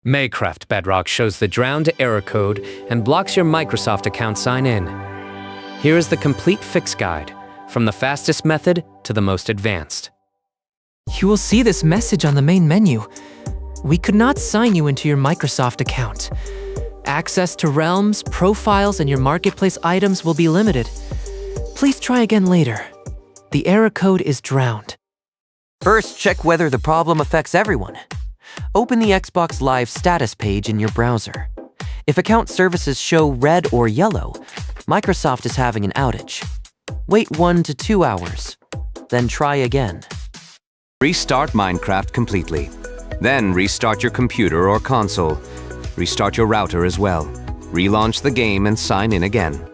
Minecraft Bedrock shows the drowned error code and blocks your Microsoft account sign-in. Here is the complete fix guide, from the fastest method to the most advanced. You will see this message on the main menu. We could not sign you into your Microsoft account. Access to realms, profiles, and your marketplace items will be limited. Please try again later. The error code is drowned. First, check whether the problem affects everyone. Open the Xbox Live status page in your browser. If account services show red or yellow, Microsoft is having an outage. Wait 1 to 2 hours, then try again. Restart Minecraft completely. Then restart your computer or console. Restart your router as well. Relaunch the game and sign in again.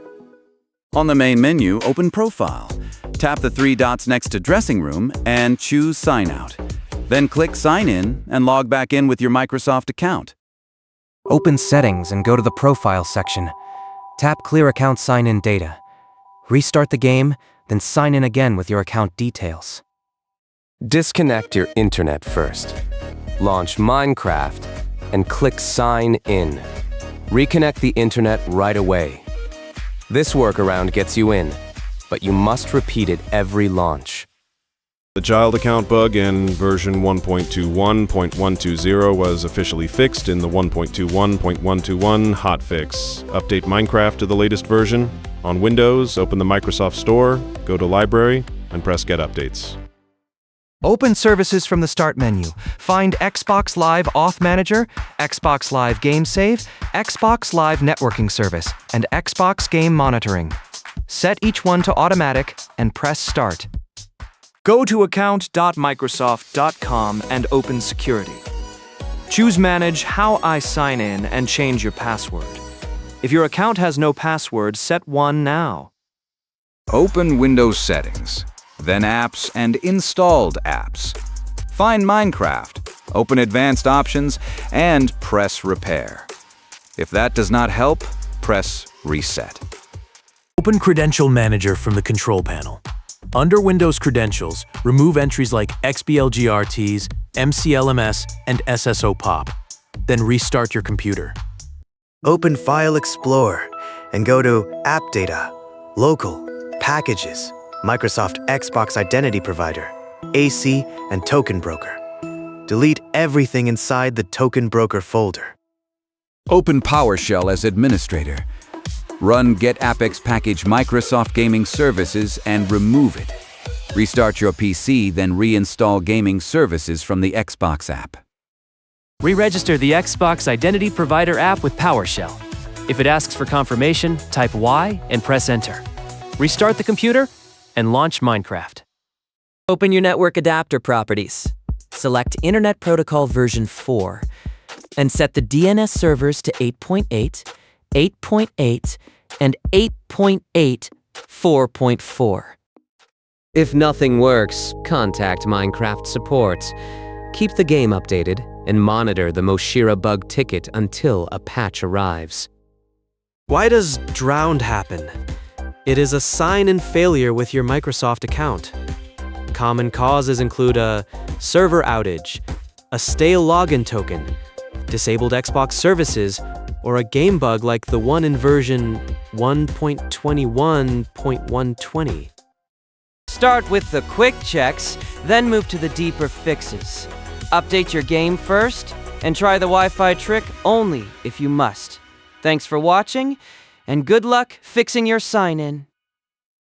On the main menu, open Profile. Tap the 3 dots next to Dressing Room and choose Sign Out. Then click Sign In and log back in with your Microsoft account. Open Settings and go to the Profile section. Tap Clear Account Sign-In Data. Restart the game, then sign in again with your account details. Disconnect your internet first. Launch Minecraft and click Sign In. Reconnect the internet right away. This workaround gets you in, but you must repeat it every launch. The child account bug in version 1.21.120 was officially fixed in the 1.21.121 hotfix. Update Minecraft to the latest version. On Windows, open the Microsoft Store, go to Library, and press Get Updates. Open Services from the Start menu. Find Xbox Live Auth Manager, Xbox Live Game Save, Xbox Live Networking Service, and Xbox Game Monitoring. Set each one to automatic and press Start. Go to account.microsoft.com and open Security. Choose Manage How I Sign In and change your password. If your account has no password, set one now. Open Windows Settings, then Apps and Installed Apps. Find Minecraft, open Advanced Options, and press Repair. If that does not help, press Reset. Open Credential Manager from the Control Panel. Under Windows Credentials, remove entries like XBLGRTs, MCLMS, and SSO-POP. Then restart your computer. Open File Explorer and go to App Data, Local, Packages, Microsoft Xbox Identity Provider, AC, and TokenBroker. Delete everything inside the TokenBroker folder. Open PowerShell as administrator. Run Get Apex Package Microsoft Gaming Services and remove it. Restart your PC, then reinstall gaming services from the Xbox app. Re-register the Xbox Identity Provider app with PowerShell. If it asks for confirmation, type Y and press Enter. Restart the computer and launch Minecraft. Open your network adapter properties. Select Internet Protocol version 4 and set the DNS servers to 8.8, 8.8, and 8.8 4.4. If nothing works, contact Minecraft support. Keep the game updated and monitor the Moshira bug ticket until a patch arrives. Why does drowned happen? It is a sign-in failure with your Microsoft account. Common causes include a server outage, a stale login token, disabled Xbox services, or a game bug like the one in version 1.21.120. Start with the quick checks, then move to the deeper fixes. Update your game first, and try the Wi-Fi trick only if you must. Thanks for watching, and good luck fixing your sign-in.